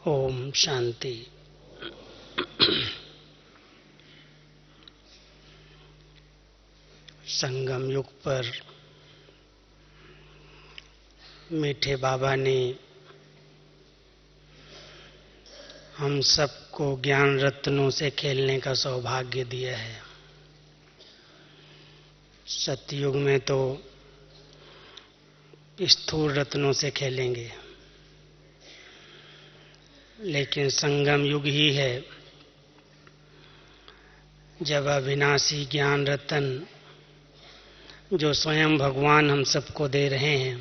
ओम शांति। संगम युग पर मीठे बाबा ने हम सबको ज्ञान रत्नों से खेलने का सौभाग्य दिया है। सतयुग में तो स्थूल रत्नों से खेलेंगे, लेकिन संगम युग ही है जब अविनाशी ज्ञान रत्न जो स्वयं भगवान हम सबको दे रहे हैं,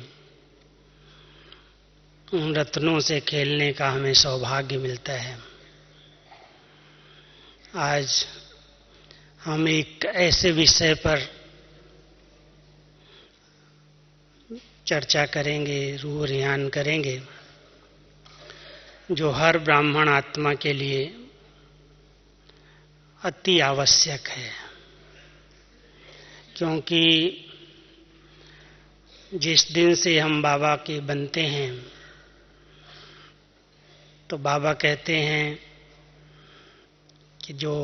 उन रत्नों से खेलने का हमें सौभाग्य मिलता है। आज हम एक ऐसे विषय पर चर्चा करेंगे, रूह रियान करेंगे, जो हर ब्राह्मण आत्मा के लिए अति आवश्यक है। क्योंकि जिस दिन से हम बाबा के बनते हैं, तो बाबा कहते हैं कि जो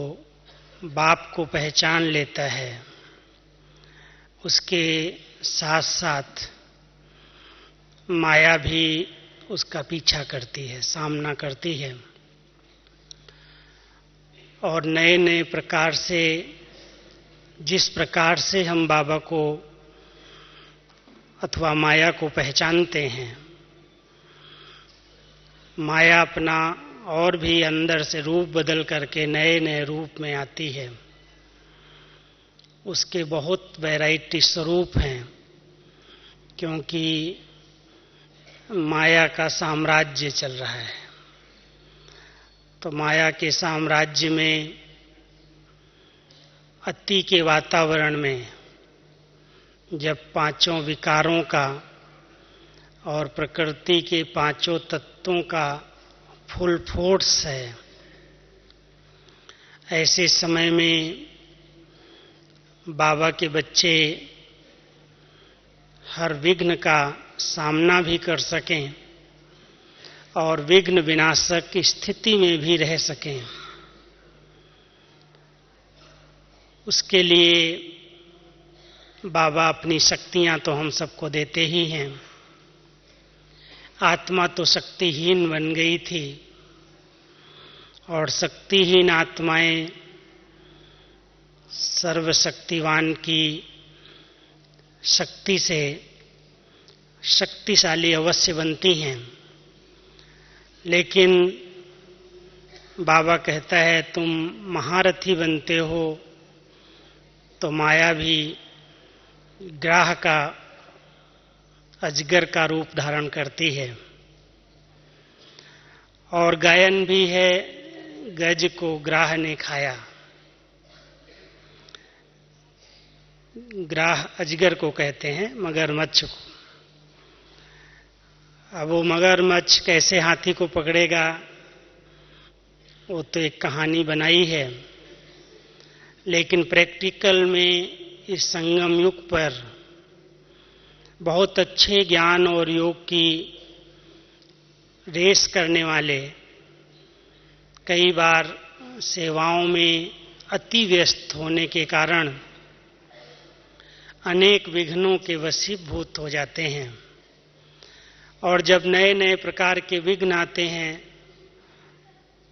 बाप को पहचान लेता है, उसके साथ साथ माया भी उसका पीछा करती है, सामना करती है, और नए नए प्रकार से, जिस प्रकार से हम बाबा को अथवा माया को पहचानते हैं, माया अपना और भी अंदर से रूप बदल करके नए नए रूप में आती है। उसके बहुत वैरायटी स्वरूप हैं, क्योंकि माया का साम्राज्य चल रहा है। तो माया के साम्राज्य में, अति के वातावरण में, जब पांचों विकारों का और प्रकृति के पांचों तत्वों का फुल फोर्स है, ऐसे समय में बाबा के बच्चे हर विघ्न का सामना भी कर सकें और विघ्न विनाशक की स्थिति में भी रह सकें, उसके लिए बाबा अपनी शक्तियां तो हम सबको देते ही हैं। आत्मा तो शक्तिहीन बन गई थी, और शक्तिहीन आत्माएं सर्वशक्तिवान की शक्ति से शक्तिशाली अवश्य बनती हैं। लेकिन बाबा कहता है, तुम महारथी बनते हो तो माया भी ग्राह का, अजगर का रूप धारण करती है। और गायन भी है, गज को ग्राह ने खाया। ग्राह अजगर को कहते हैं, मगरमच्छ को। अब वो मगरमच्छ कैसे हाथी को पकड़ेगा, वो तो एक कहानी बनाई है। लेकिन प्रैक्टिकल में इस संगम युग पर बहुत अच्छे ज्ञान और योग की रेस करने वाले कई बार सेवाओं में अति व्यस्त होने के कारण अनेक विघ्नों के वशीभूत हो जाते हैं। और जब नए नए प्रकार के विघ्न आते हैं,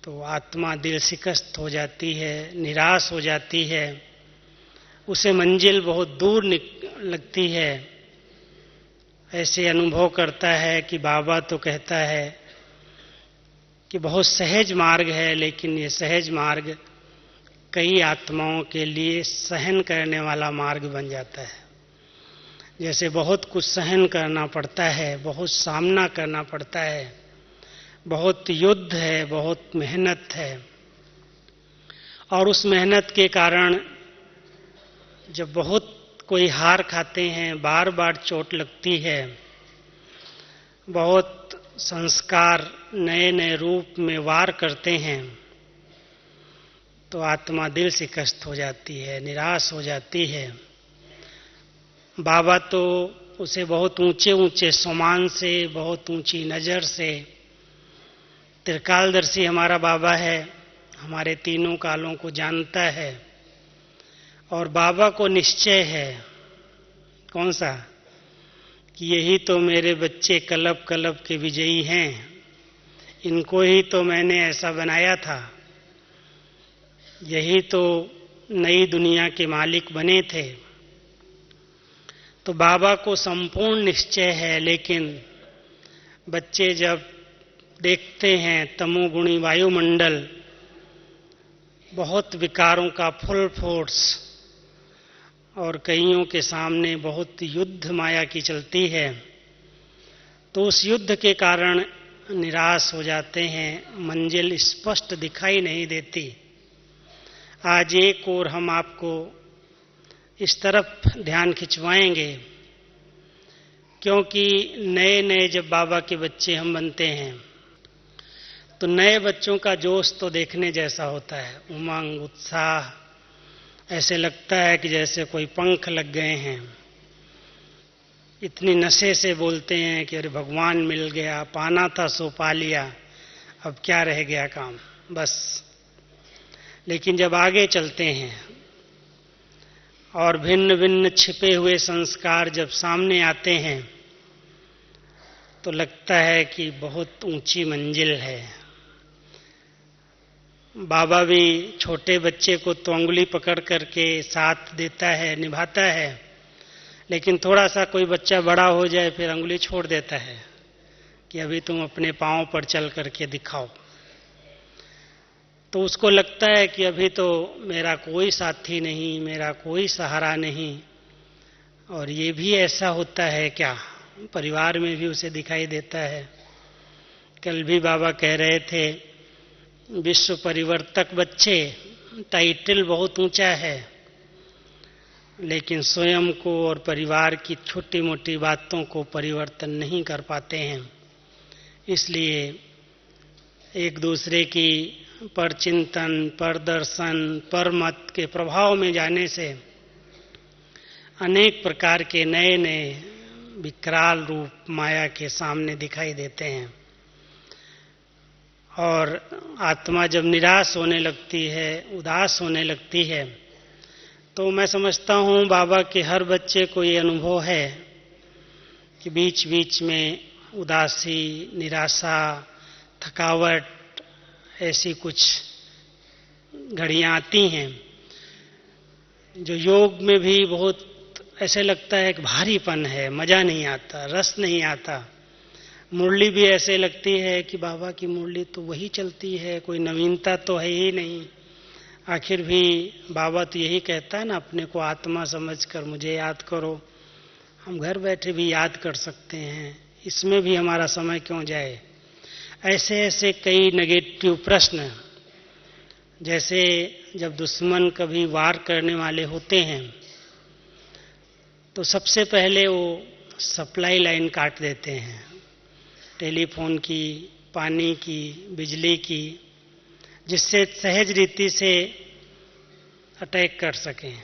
तो आत्मा दिल शिकस्त हो जाती है, निराश हो जाती है, उसे मंजिल बहुत दूर लगती है। ऐसे अनुभव करता है कि बाबा तो कहता है कि बहुत सहज मार्ग है, लेकिन ये सहज मार्ग कई आत्माओं के लिए सहन करने वाला मार्ग बन जाता है। जैसे बहुत कुछ सहन करना पड़ता है, बहुत सामना करना पड़ता है, बहुत युद्ध है, बहुत मेहनत है, और उस मेहनत के कारण जब बहुत कोई हार खाते हैं, बार बार चोट लगती है, बहुत संस्कार नए नए रूप में वार करते हैं, तो आत्मा दिल शिकस्त हो जाती है, निराश हो जाती है। बाबा तो उसे बहुत ऊंचे ऊंचे सम्मान से, बहुत ऊंची नजर से त्रिकालदर्शी हमारा बाबा है, हमारे तीनों कालों को जानता है। और बाबा को निश्चय है, कौन सा, कि यही तो मेरे बच्चे कलब कलब के विजयी हैं, इनको ही तो मैंने ऐसा बनाया था, यही तो नई दुनिया के मालिक बने थे। तो बाबा को संपूर्ण निश्चय है, लेकिन बच्चे जब देखते हैं तमोगुणी वायुमंडल, बहुत विकारों का फुल फोर्स, और कईयों के सामने बहुत युद्ध माया की चलती है, तो उस युद्ध के कारण निराश हो जाते हैं, मंजिल स्पष्ट दिखाई नहीं देती। आज एक और हम आपको इस तरफ ध्यान खिंचवाएंगे, क्योंकि नए नए जब बाबा के बच्चे हम बनते हैं तो नए बच्चों का जोश तो देखने जैसा होता है, उमंग उत्साह, ऐसे लगता है कि जैसे कोई पंख लग गए हैं। इतनी नशे से बोलते हैं कि अरे भगवान मिल गया, पाना था सो पा लिया, अब क्या रह गया काम, बस। लेकिन जब आगे चलते हैं और भिन्न भिन्न छिपे हुए संस्कार जब सामने आते हैं तो लगता है कि बहुत ऊंची मंजिल है। बाबा भी छोटे बच्चे को तो उंगली पकड़ करके साथ देता है, निभाता है, लेकिन थोड़ा सा कोई बच्चा बड़ा हो जाए फिर उंगली छोड़ देता है कि अभी तुम अपने पांव पर चल करके दिखाओ। तो उसको लगता है कि अभी तो मेरा कोई साथी नहीं, मेरा कोई सहारा नहीं। और ये भी ऐसा होता है क्या, परिवार में भी उसे दिखाई देता है। कल भी बाबा कह रहे थे, विश्व परिवर्तक बच्चे, टाइटल बहुत ऊंचा है, लेकिन स्वयं को और परिवार की छोटी मोटी बातों को परिवर्तन नहीं कर पाते हैं। इसलिए एक दूसरे की पर चिंतन, पर दर्शन, पर मत के प्रभाव में जाने से अनेक प्रकार के नए नए विकराल रूप माया के सामने दिखाई देते हैं। और आत्मा जब निराश होने लगती है, उदास होने लगती है, तो मैं समझता हूँ बाबा के हर बच्चे को ये अनुभव है कि बीच बीच में उदासी, निराशा, थकावट, ऐसी कुछ घड़ियां आती हैं जो योग में भी बहुत ऐसे लगता है कि भारीपन है, मजा नहीं आता, रस नहीं आता। मुरली भी ऐसे लगती है कि बाबा की मुरली तो वही चलती है, कोई नवीनता तो है ही नहीं। आखिर भी बाबा तो यही कहता है ना, अपने को आत्मा समझकर मुझे याद करो। हम घर बैठे भी याद कर सकते हैं, इसमें भी हमारा समय क्यों जाए। ऐसे ऐसे कई नेगेटिव प्रश्न, जैसे जब दुश्मन कभी वार करने वाले होते हैं तो सबसे पहले वो सप्लाई लाइन काट देते हैं, टेलीफोन की, पानी की, बिजली की, जिससे सहज रीति से अटैक कर सकें।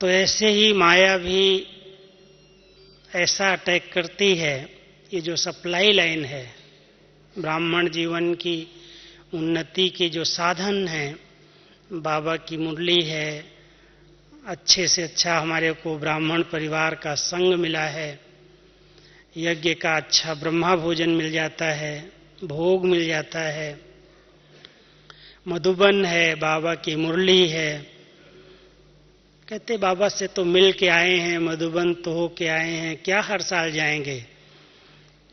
तो ऐसे ही माया भी ऐसा अटैक करती है। ये जो सप्लाई लाइन है, ब्राह्मण जीवन की उन्नति के जो साधन हैं, बाबा की मुरली है, अच्छे से अच्छा हमारे को ब्राह्मण परिवार का संग मिला है, यज्ञ का अच्छा ब्रह्मा भोजन मिल जाता है, भोग मिल जाता है, मधुबन है, बाबा की मुरली है। कहते बाबा से तो मिल के आए हैं, मधुबन तो हो के आए हैं, क्या हर साल जाएंगे,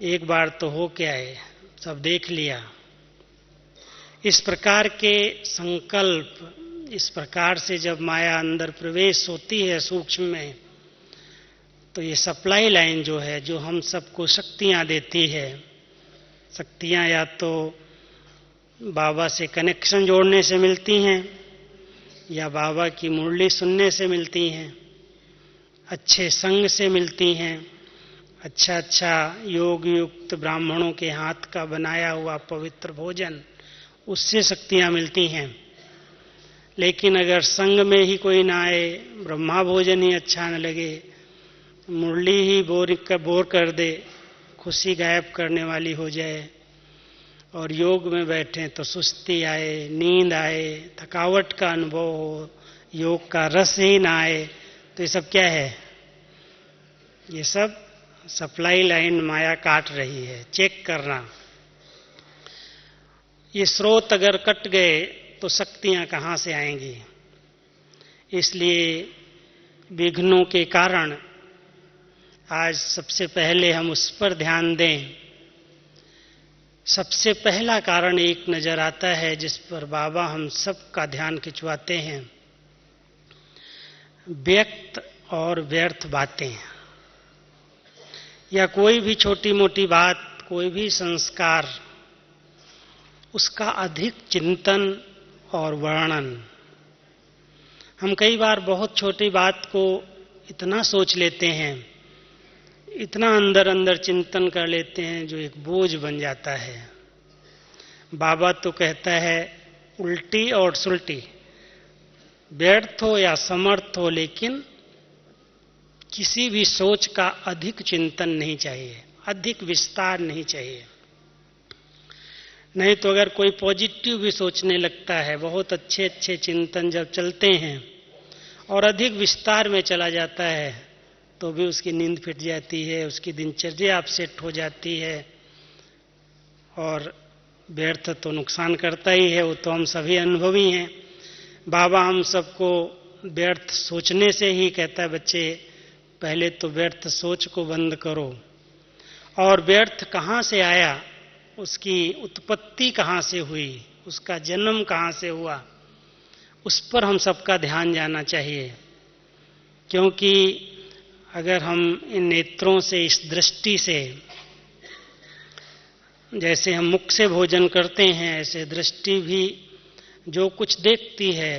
एक बार तो हो के आए, सब देख लिया। इस प्रकार के संकल्प, इस प्रकार से जब माया अंदर प्रवेश होती है सूक्ष्म में, तो ये सप्लाई लाइन जो है, जो हम सबको शक्तियां देती है, शक्तियां या तो बाबा से कनेक्शन जोड़ने से मिलती हैं या बाबा की मुरली सुनने से मिलती हैं, अच्छे संग से मिलती हैं, अच्छा अच्छा योग युक्त ब्राह्मणों के हाथ का बनाया हुआ पवित्र भोजन, उससे शक्तियां मिलती हैं। लेकिन अगर संग में ही कोई ना आए, ब्रह्मा भोजन ही अच्छा न लगे, मुरली ही बोर कर दे, खुशी गायब करने वाली हो जाए, और योग में बैठें तो सुस्ती आए, नींद आए, थकावट का अनुभव हो, योग का रस ही ना आए, तो ये सब क्या है? ये सब सप्लाई लाइन माया काट रही है। चेक करना, ये स्रोत अगर कट गए तो शक्तियां कहां से आएंगी? इसलिए विघ्नों के कारण आज सबसे पहले हम उस पर ध्यान दें। सबसे पहला कारण एक नजर आता है जिस पर बाबा हम सबका ध्यान खिंचवाते हैं, व्यक्त और व्यर्थ बातें, या कोई भी छोटी मोटी बात, कोई भी संस्कार, उसका अधिक चिंतन और वर्णन। हम कई बार बहुत छोटी बात को इतना सोच लेते हैं, इतना अंदर अंदर चिंतन कर लेते हैं, जो एक बोझ बन जाता है। बाबा तो कहता है उल्टी और सुलटी, व्यर्थ हो या समर्थ हो, लेकिन किसी भी सोच का अधिक चिंतन नहीं चाहिए, अधिक विस्तार नहीं चाहिए। नहीं तो अगर कोई पॉजिटिव भी सोचने लगता है, बहुत अच्छे अच्छे चिंतन जब चलते हैं और अधिक विस्तार में चला जाता है, तो भी उसकी नींद फिट जाती है, उसकी दिनचर्या अपसेट हो जाती है, और व्यर्थ तो नुकसान करता ही है, वो तो हम सभी अनुभवी हैं। बाबा हम सबको व्यर्थ सोचने से ही कहता है, बच्चे पहले तो व्यर्थ सोच को बंद करो। और व्यर्थ कहाँ से आया, उसकी उत्पत्ति कहाँ से हुई, उसका जन्म कहाँ से हुआ, उस पर हम सबका ध्यान जाना चाहिए। क्योंकि अगर हम इन नेत्रों से, इस दृष्टि से, जैसे हम मुख से भोजन करते हैं, ऐसे दृष्टि भी जो कुछ देखती है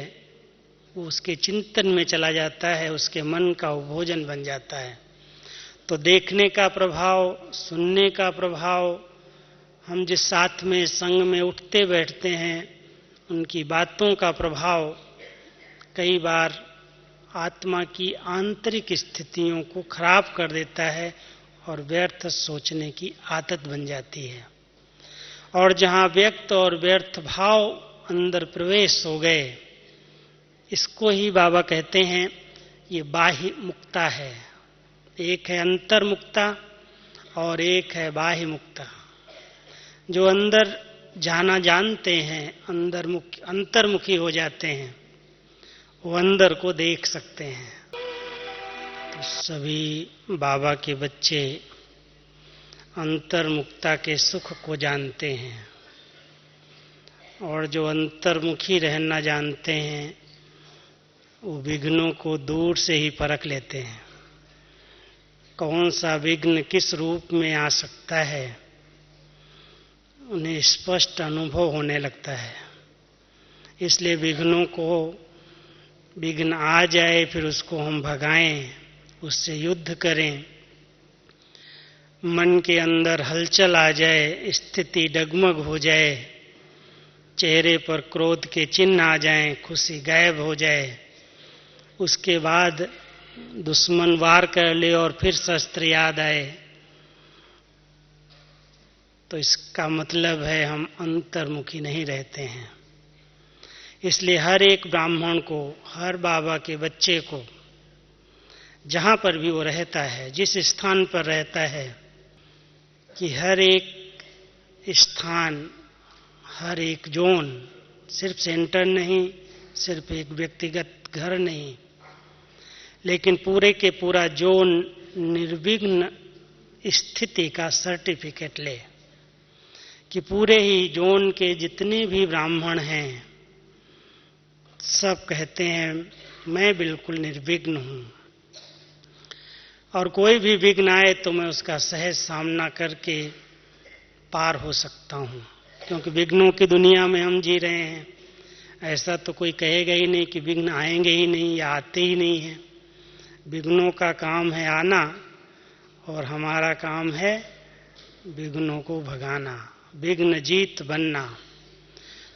वो उसके चिंतन में चला जाता है, उसके मन का वो भोजन बन जाता है। तो देखने का प्रभाव, सुनने का प्रभाव, हम जिस साथ में संग में उठते बैठते हैं उनकी बातों का प्रभाव कई बार आत्मा की आंतरिक स्थितियों को खराब कर देता है और व्यर्थ सोचने की आदत बन जाती है। और जहां व्यक्त और व्यर्थ भाव अंदर प्रवेश हो गए, इसको ही बाबा कहते हैं ये बाह्य मुक्ता है। एक है अंतर मुक्ता और एक है बाह्य मुक्ता। जो अंदर जाना जानते हैं, अंतर्मुखी हो जाते हैं, वो अंदर को देख सकते हैं। तो सभी बाबा के बच्चे अंतर्मुक्ता के सुख को जानते हैं, और जो अंतर्मुखी रहना जानते हैं वो विघ्नों को दूर से ही परख लेते हैं। कौन सा विघ्न किस रूप में आ सकता है, उन्हें स्पष्ट अनुभव होने लगता है। इसलिए विघ्न आ जाए फिर उसको हम भगाएं, उससे युद्ध करें। मन के अंदर हलचल आ जाए, स्थिति डगमग हो जाए, चेहरे पर क्रोध के चिन्ह आ जाएं, खुशी गायब हो जाए, उसके बाद दुश्मन वार कर ले और फिर शस्त्र याद आए, तो इसका मतलब है हम अंतर्मुखी नहीं रहते हैं। इसलिए हर एक ब्राह्मण को, हर बाबा के बच्चे को, जहां पर भी वो रहता है, जिस स्थान पर रहता है, कि हर एक स्थान, हर एक जोन, सिर्फ सेंटर नहीं, सिर्फ एक व्यक्तिगत घर नहीं, लेकिन पूरे के पूरा जोन निर्विघ्न स्थिति का सर्टिफिकेट ले, कि पूरे ही जोन के जितने भी ब्राह्मण हैं सब कहते हैं मैं बिल्कुल निर्विघ्न हूं, और कोई भी विघ्न आए तो मैं उसका सहज सामना करके पार हो सकता हूं। क्योंकि विघ्नों की दुनिया में हम जी रहे हैं। ऐसा तो कोई कहेगा ही नहीं कि विघ्न आएंगे ही नहीं या आते ही नहीं हैं। विघ्नों का काम है आना, और हमारा काम है विघ्नों को भगाना, विघ्न जीत बनना।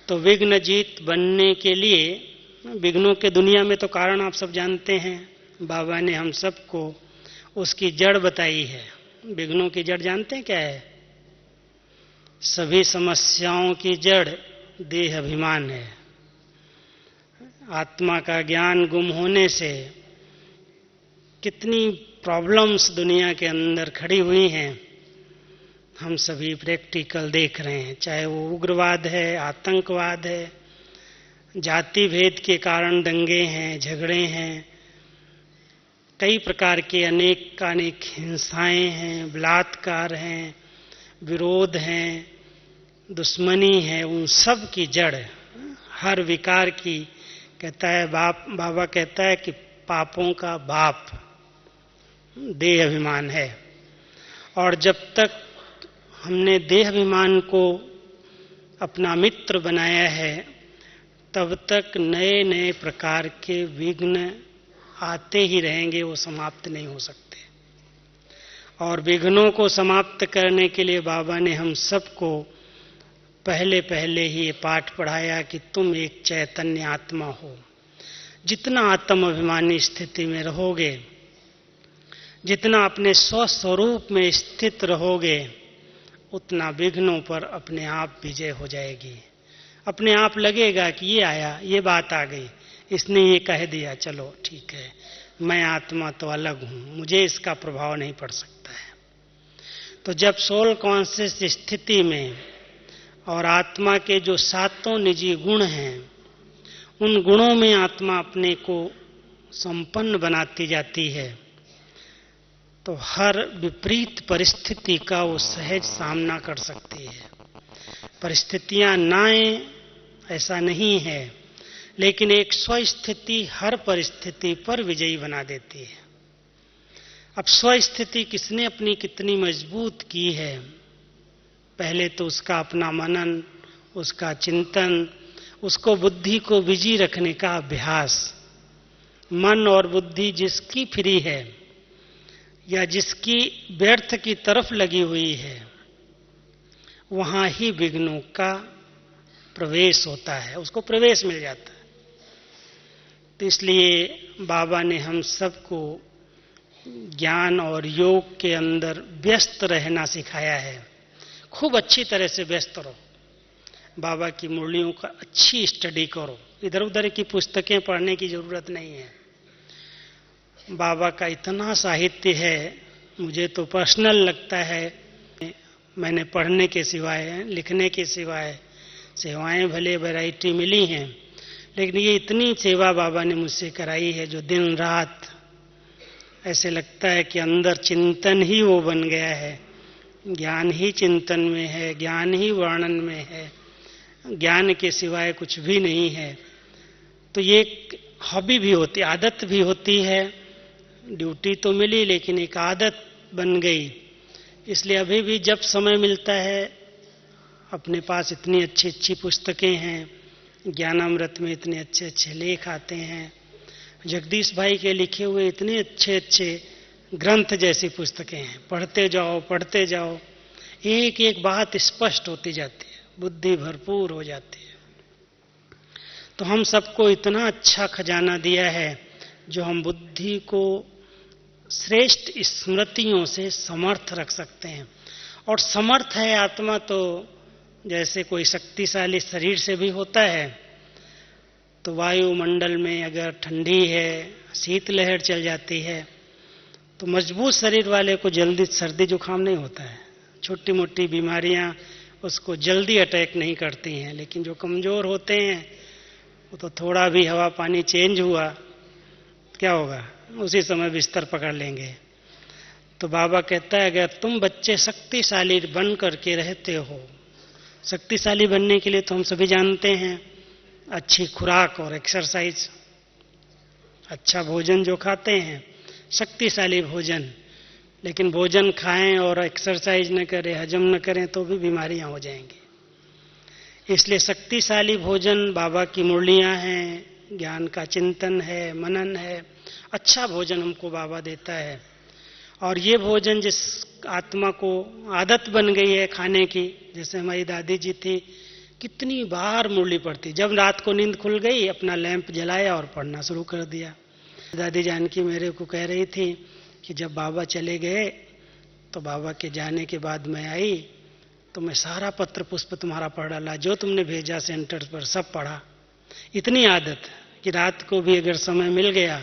तो विघ्न जीत बनने के लिए विघ्नों के दुनिया में तो कारण आप सब जानते हैं। बाबा ने हम सबको उसकी जड़ बताई है। विघ्नों की जड़ जानते हैं क्या है? सभी समस्याओं की जड़ देह अभिमान है। आत्मा का ज्ञान गुम होने से कितनी प्रॉब्लम्स दुनिया के अंदर खड़ी हुई हैं, हम सभी प्रैक्टिकल देख रहे हैं। चाहे वो उग्रवाद है, आतंकवाद है, जाति भेद के कारण दंगे हैं, झगड़े हैं, कई प्रकार के अनेक हिंसाएं हैं, बलात्कार हैं, विरोध हैं, दुश्मनी है। उन सब की जड़, हर विकार की, कहता है बाबा कहता है कि पापों का बाप देह अभिमान है। और जब तक हमने देह अभिमान को अपना मित्र बनाया है, तब तक नए नए प्रकार के विघ्न आते ही रहेंगे, वो समाप्त नहीं हो सकते। और विघ्नों को समाप्त करने के लिए बाबा ने हम सबको पहले ही ये पाठ पढ़ाया कि तुम एक चैतन्य आत्मा हो। जितना आत्म अभिमानी स्थिति में रहोगे, जितना अपने स्वस्वरूप में स्थित रहोगे, उतना विघ्नों पर अपने आप विजय हो जाएगी। अपने आप लगेगा कि ये आया, ये बात आ गई, इसने ये कह दिया, चलो ठीक है, मैं आत्मा तो अलग हूं, मुझे इसका प्रभाव नहीं पड़ सकता है। तो जब सोल कॉन्शियस स्थिति में और आत्मा के जो सातों निजी गुण हैं, उन गुणों में आत्मा अपने को संपन्न बनाती जाती है, तो हर विपरीत परिस्थिति का वो सहज सामना कर सकती है। परिस्थितियां ना आए ऐसा नहीं है, लेकिन एक स्वस्थिति हर परिस्थिति पर विजयी बना देती है। अब स्वस्थिति किसने अपनी कितनी मजबूत की है, पहले तो उसका अपना मनन, उसका चिंतन, उसको बुद्धि को बिजी रखने का अभ्यास। मन और बुद्धि जिसकी फ्री है या जिसकी व्यर्थ की तरफ लगी हुई है, वहां ही विघ्नों का प्रवेश होता है, उसको प्रवेश मिल जाता है। तो इसलिए बाबा ने हम सबको ज्ञान और योग के अंदर व्यस्त रहना सिखाया है। खूब अच्छी तरह से व्यस्त रहो, बाबा की मुरलियों का अच्छी स्टडी करो, इधर उधर की पुस्तकें पढ़ने की जरूरत नहीं है। बाबा का इतना साहित्य है, मुझे तो पर्सनल लगता है, मैंने पढ़ने के सिवाय, लिखने के सिवाय सेवाएं भले वैरायटी मिली हैं, लेकिन ये इतनी सेवा बाबा ने मुझसे कराई है जो दिन रात ऐसे लगता है कि अंदर चिंतन ही वो बन गया है। ज्ञान ही चिंतन में है, ज्ञान ही वर्णन में है, ज्ञान के सिवाय कुछ भी नहीं है। तो ये एक हॉबी भी होती, आदत भी होती है। ड्यूटी तो मिली लेकिन एक आदत बन गई। इसलिए अभी भी जब समय मिलता है, अपने पास इतनी अच्छी अच्छी पुस्तकें हैं, ज्ञानामृत में इतने अच्छे अच्छे लेख आते हैं, जगदीश भाई के लिखे हुए इतने अच्छे अच्छे ग्रंथ जैसी पुस्तकें हैं, पढ़ते जाओ, एक एक बात स्पष्ट होती जाती है, बुद्धि भरपूर हो जाती है। तो हम सबको इतना अच्छा खजाना दिया है जो हम बुद्धि को श्रेष्ठ स्मृतियों से समर्थ रख सकते हैं। और समर्थ है आत्मा तो जैसे कोई शक्तिशाली शरीर से भी होता है। तो वायुमंडल में अगर ठंडी है, शीतलहर चल जाती है, तो मजबूत शरीर वाले को जल्दी सर्दी जुकाम नहीं होता है, छोटी मोटी बीमारियां उसको जल्दी अटैक नहीं करती हैं। लेकिन जो कमजोर होते हैं, वो तो थोड़ा भी हवा पानी चेंज हुआ, क्या होगा, उसी समय बिस्तर पकड़ लेंगे। तो बाबा कहता है अगर तुम बच्चे शक्तिशाली बन करके रहते हो, शक्तिशाली बनने के लिए तो हम सभी जानते हैं अच्छी खुराक और एक्सरसाइज, अच्छा भोजन जो खाते हैं, शक्तिशाली भोजन। लेकिन भोजन खाएं और एक्सरसाइज न करें, हजम न करें, तो भी बीमारियां हो जाएंगी। इसलिए शक्तिशाली भोजन बाबा की मुरलियां हैं, ज्ञान का चिंतन है, मनन है, अच्छा भोजन हमको बाबा देता है। और ये भोजन जिस आत्मा को आदत बन गई है खाने की, जैसे हमारी दादी जी थी, कितनी बार मुरली पढ़ती, जब रात को नींद खुल गई अपना लैंप जलाया और पढ़ना शुरू कर दिया। दादी जानकी मेरे को कह रही थी कि जब बाबा चले गए तो बाबा के जाने के बाद मैं आई तो मैं सारा पत्र पुष्प तुम्हारा पढ़ डाला, जो तुमने भेजा सेंटर पर सब पढ़ा। इतनी आदत कि रात को भी अगर समय मिल गया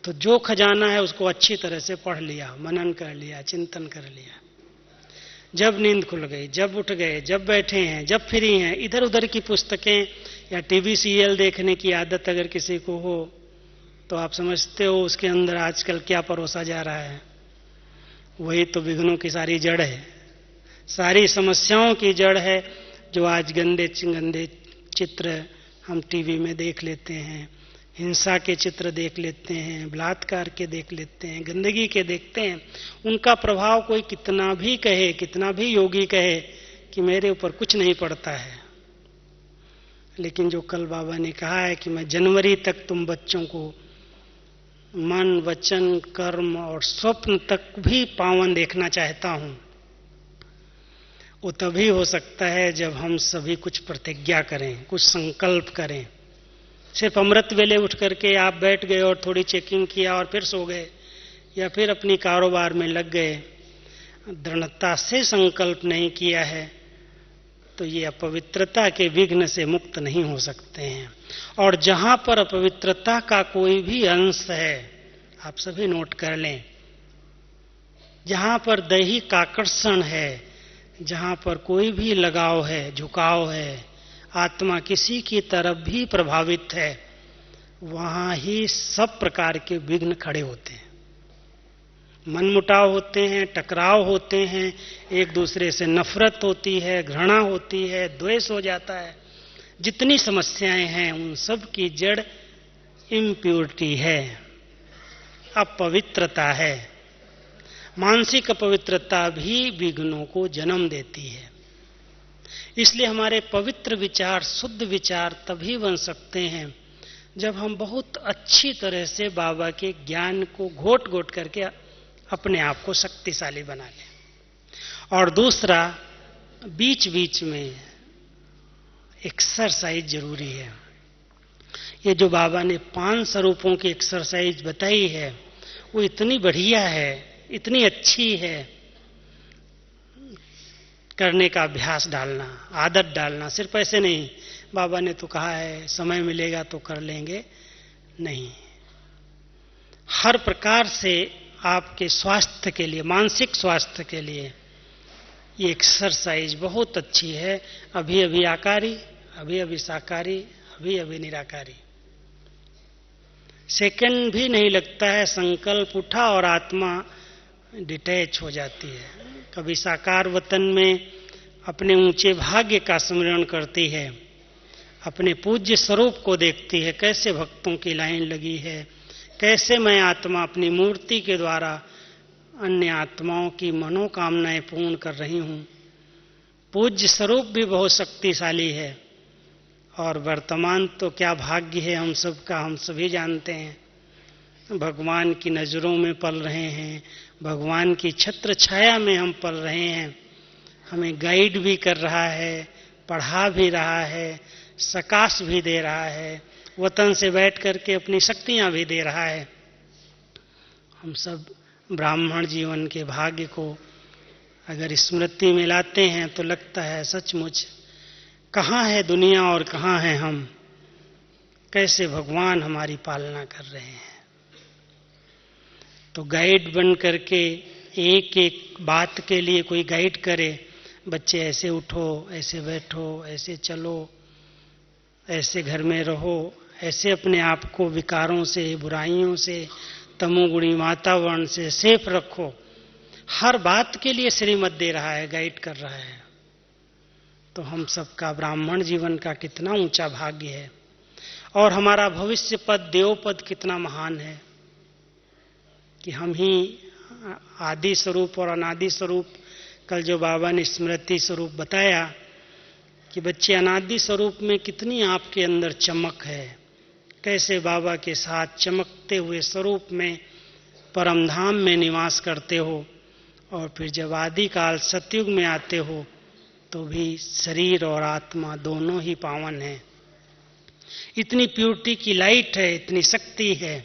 तो जो खजाना है उसको अच्छी तरह से पढ़ लिया, मनन कर लिया, चिंतन कर लिया। जब नींद खुल गई, जब उठ गए, जब बैठे हैं, जब फ्री हैं, इधर उधर की पुस्तकें या टीवी सीरियल देखने की आदत अगर किसी को हो तो आप समझते हो उसके अंदर आजकल क्या परोसा जा रहा है। वही तो विघ्नों की सारी जड़ है, सारी समस्याओं की जड़ है, जो आज गंदे गंदे चित्र हम टीवी में देख लेते हैं, हिंसा के चित्र देख लेते हैं, बलात्कार के देख लेते हैं, गंदगी के देखते हैं। उनका प्रभाव कोई कितना भी कहे, कितना भी योगी कहे कि मेरे ऊपर कुछ नहीं पड़ता है, लेकिन जो कल बाबा ने कहा है कि मैं जनवरी तक तुम बच्चों को मन, वचन, कर्म और स्वप्न तक भी पावन देखना चाहता हूं, वो तभी हो सकता है जब हम सभी कुछ प्रतिज्ञा करें, कुछ संकल्प करें। सिर्फ अमृत वेले उठ करके आप बैठ गए और थोड़ी चेकिंग किया और फिर सो गए, या फिर अपनी कारोबार में लग गए, दृढ़ता से संकल्प नहीं किया है, तो ये अपवित्रता के विघ्न से मुक्त नहीं हो सकते हैं। और जहां पर अपवित्रता का कोई भी अंश है, आप सभी नोट कर लें, जहां पर दैहिक आकर्षण है, जहां पर कोई भी लगाव है, झुकाव है, आत्मा किसी की तरफ भी प्रभावित है, वहां ही सब प्रकार के विघ्न खड़े होते हैं। मनमुटाव होते हैं, टकराव होते हैं, एक दूसरे से नफरत होती है, घृणा होती है, द्वेष हो जाता है। जितनी समस्याएं हैं उन सब की जड़ इम्प्योरिटी है, अपवित्रता है। मानसिक अपवित्रता भी विघ्नों को जन्म देती है। इसलिए हमारे पवित्र विचार, शुद्ध विचार तभी बन सकते हैं जब हम बहुत अच्छी तरह से बाबा के ज्ञान को घोट घोट करके अपने आप को शक्तिशाली बना लें। और दूसरा, बीच बीच में एक्सरसाइज जरूरी है। ये जो बाबा ने 5 स्वरूपों की एक्सरसाइज बताई है वो इतनी बढ़िया है, इतनी अच्छी है। करने का अभ्यास डालना, आदत डालना, सिर्फ ऐसे नहीं बाबा ने तो कहा है समय मिलेगा तो कर लेंगे, नहीं। हर प्रकार से आपके स्वास्थ्य के लिए, मानसिक स्वास्थ्य के लिए ये एक्सरसाइज बहुत अच्छी है। अभी अभी आकारी, अभी अभी साकारी, अभी अभी निराकारी। सेकंड भी नहीं लगता है, संकल्प उठा और आत्मा डिटैच हो जाती है। कभी साकार वतन में अपने ऊंचे भाग्य का स्मरण करती है, अपने पूज्य स्वरूप को देखती है, कैसे भक्तों की लाइन लगी है, कैसे मैं आत्मा अपनी मूर्ति के द्वारा अन्य आत्माओं की मनोकामनाएं पूर्ण कर रही हूं। पूज्य स्वरूप भी बहुत शक्तिशाली है, और वर्तमान तो क्या भाग्य है हम सबका, हम सभी जानते हैं। भगवान की नजरों में पल रहे हैं, भगवान की छत्र छाया में हम पल रहे हैं। हमें गाइड भी कर रहा है, पढ़ा भी रहा है, सकाश भी दे रहा है, वतन से बैठ करके अपनी शक्तियां भी दे रहा है। हम सब ब्राह्मण जीवन के भाग्य को अगर स्मृति में लाते हैं तो लगता है सचमुच कहाँ है दुनिया और कहाँ हैं हम, कैसे भगवान हमारी पालना कर रहे हैं। तो गाइड बन करके एक एक बात के लिए कोई गाइड करे, बच्चे ऐसे उठो, ऐसे बैठो, ऐसे चलो, ऐसे घर में रहो, ऐसे अपने आप को विकारों से, बुराइयों से, तमोगुणी वातावरण से सेफ रखो। हर बात के लिए श्रीमत दे रहा है, गाइड कर रहा है। तो हम सबका ब्राह्मण जीवन का कितना ऊंचा भाग्य है, और हमारा भविष्य पद, देव पद कितना महान है कि हम ही आदि स्वरूप और अनादि स्वरूप। कल जो बाबा ने स्मृति स्वरूप बताया कि बच्चे अनादि स्वरूप में कितनी आपके अंदर चमक है, कैसे बाबा के साथ चमकते हुए स्वरूप में परमधाम में निवास करते हो, और फिर जब आदि काल सतयुग में आते हो तो भी शरीर और आत्मा दोनों ही पावन है। इतनी प्यूरिटी की लाइट है, इतनी शक्ति है,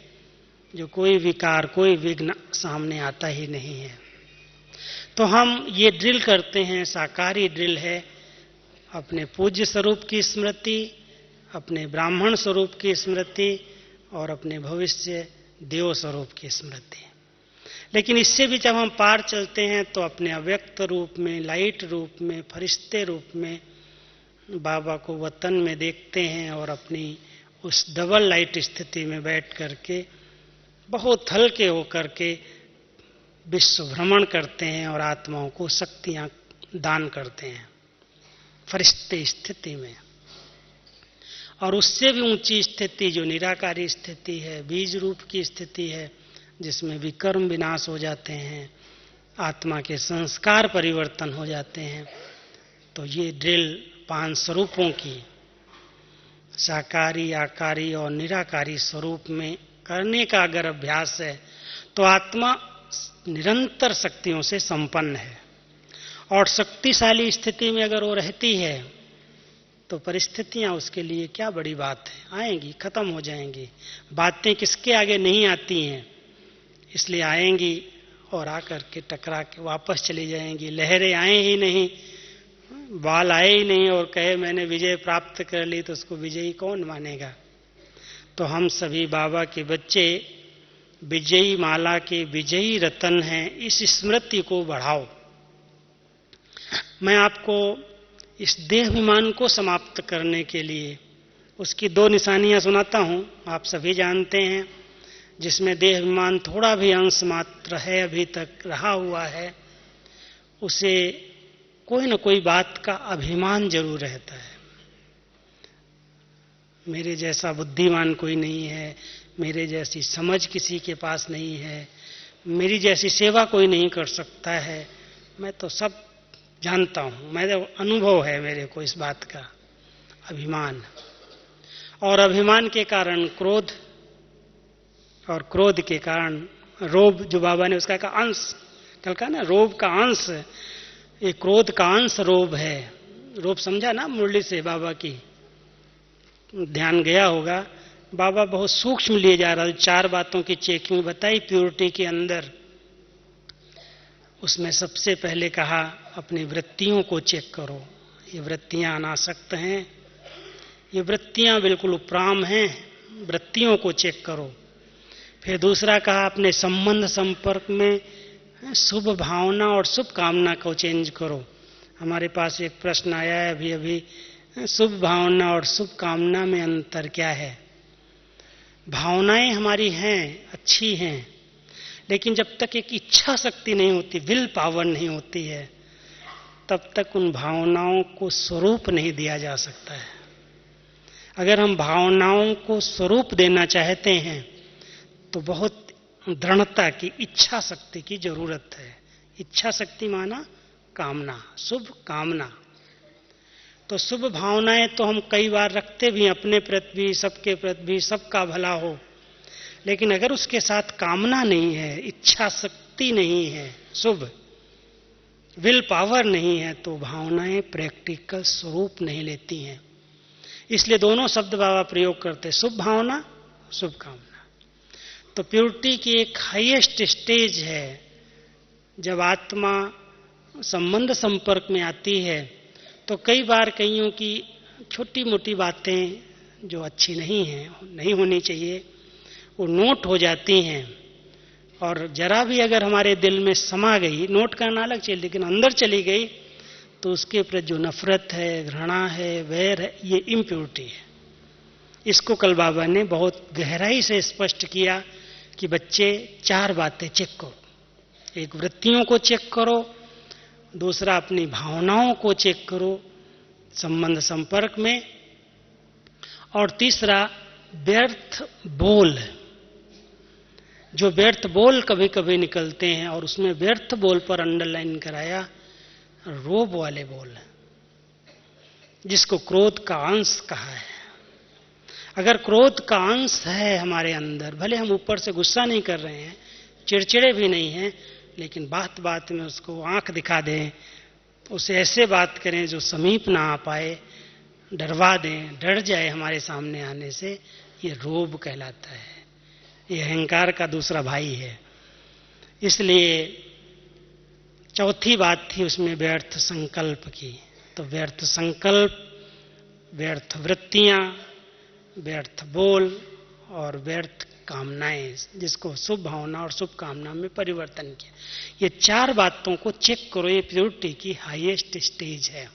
जो कोई विकार, कोई विघ्न सामने आता ही नहीं है। तो हम ये ड्रिल करते हैं, साकारी ड्रिल है, अपने पूज्य स्वरूप की स्मृति, अपने ब्राह्मण स्वरूप की स्मृति और अपने भविष्य देव स्वरूप की स्मृति। लेकिन इससे भी जब हम पार चलते हैं तो अपने अव्यक्त रूप में, लाइट रूप में, फरिश्ते रूप में बाबा को वतन में देखते हैं और अपनी उस डबल लाइट स्थिति में बैठ करके बहुत हल्के होकर के विश्व भ्रमण करते हैं और आत्माओं को शक्तियां दान करते हैं फरिश्ते स्थिति में। और उससे भी ऊंची स्थिति जो निराकारी स्थिति है, बीज रूप की स्थिति है, जिसमें विकर्म विनाश हो जाते हैं, आत्मा के संस्कार परिवर्तन हो जाते हैं। तो ये ड्रिल 5 स्वरूपों की, साकारी, आकारी और निराकारी स्वरूप में करने का अगर अभ्यास है तो आत्मा निरंतर शक्तियों से संपन्न है। और शक्तिशाली स्थिति में अगर वो रहती है तो परिस्थितियां उसके लिए क्या बड़ी बात है, आएंगी, खत्म हो जाएंगी। बातें किसके आगे नहीं आती हैं, इसलिए आएंगी और आकर के टकरा के वापस चली जाएंगी। लहरें आए ही नहीं, बाल आए ही नहीं और कहे मैंने विजय प्राप्त कर ली, तो उसको विजयी कौन मानेगा। तो हम सभी बाबा के बच्चे विजयी माला के विजयी रतन हैं। इस स्मृति को बढ़ाओ। मैं आपको इस देहाभिमान को समाप्त करने के लिए उसकी 2 निशानियां सुनाता हूं। आप सभी जानते हैं, जिसमें देहाभिमान थोड़ा भी अंश मात्र है, अभी तक रहा हुआ है, उसे कोई न कोई बात का अभिमान जरूर रहता है। मेरे जैसा बुद्धिमान कोई नहीं है, मेरे जैसी समझ किसी के पास नहीं है, मेरी जैसी सेवा कोई नहीं कर सकता है, मैं तो सब जानता हूं, मेरा अनुभव है मेरे को इस बात का। अभिमान, और अभिमान के कारण क्रोध, और क्रोध के कारण रोब, जो बाबा ने उसका कहा अंश, कल कहा ना रोब का अंश, ये क्रोध का अंश रोब है। रोब समझा ना मुरली से बाबा की, ध्यान गया होगा। बाबा बहुत सूक्ष्म लिए जा रहा है। 4 बातों की चेकिंग बताई प्योरिटी के अंदर। उसमें सबसे पहले कहा अपनी वृत्तियों को चेक करो, ये वृत्तियां अनासक्त हैं, ये वृत्तियां बिल्कुल उपराम हैं, वृत्तियों को चेक करो। फिर दूसरा कहा अपने संबंध संपर्क में शुभ भावना और शुभ कामना को चेंज करो। हमारे पास एक प्रश्न आया है अभी अभी, शुभ भावना और शुभ कामना में अंतर क्या है। भावनाएं हमारी हैं, अच्छी हैं, लेकिन जब तक एक इच्छा शक्ति नहीं होती, विल पावर नहीं होती है, तब तक उन भावनाओं को स्वरूप नहीं दिया जा सकता है। अगर हम भावनाओं को स्वरूप देना चाहते हैं तो बहुत दृढ़ता की, इच्छा शक्ति की जरूरत है। इच्छा शक्ति माना कामना, शुभ कामना। तो शुभ भावनाएं तो हम कई बार रखते भी, अपने प्रति भी, सबके प्रति भी, सबका भला हो, लेकिन अगर उसके साथ कामना नहीं है, इच्छा शक्ति नहीं है, शुभ विल पावर नहीं है, तो भावनाएं प्रैक्टिकल स्वरूप नहीं लेती हैं। इसलिए दोनों शब्द बाबा प्रयोग करते, शुभ भावना, शुभ कामना। तो प्योरिटी की एक हाईएस्ट स्टेज है जब आत्मा संबंध संपर्क में आती है। तो कई बार कईयों की छोटी मोटी बातें जो अच्छी नहीं हैं, नहीं होनी चाहिए, वो नोट हो जाती हैं, और जरा भी अगर हमारे दिल में समा गई, नोट करना अलग चीज, लेकिन अंदर चली गई, तो उसके प्रति जो नफरत है, घृणा है, वैर है, ये इम्प्योरिटी है। इसको कल बाबा ने बहुत गहराई से स्पष्ट किया कि बच्चे 4 बातें चेक करो। एक वृत्तियों को चेक करो, दूसरा अपनी भावनाओं को चेक करो संबंध संपर्क में, और तीसरा व्यर्थ बोल। जो व्यर्थ बोल कभी कभी निकलते हैं, और उसमें व्यर्थ बोल पर अंडरलाइन कराया रोब वाले बोल, जिसको क्रोध का अंश कहा है। अगर क्रोध का अंश है हमारे अंदर, भले हम ऊपर से गुस्सा नहीं कर रहे हैं, चिड़चिड़े भी नहीं हैं, लेकिन बात बात में उसको आंख दिखा दें, उसे ऐसे बात करें जो समीप ना आ पाए, डरवा दें, डर जाए हमारे सामने आने से, ये रोब कहलाता है। ये अहंकार का दूसरा भाई है। इसलिए चौथी बात थी उसमें व्यर्थ संकल्प की। तो व्यर्थ संकल्प, व्यर्थ वृत्तियां, व्यर्थ बोल और व्यर्थ कामनाएं, जिसको शुभ भावना और शुभ कामना में परिवर्तन किया। ये 4 बातों को चेक करो, ये प्योरिटी की हाईएस्ट स्टेज है।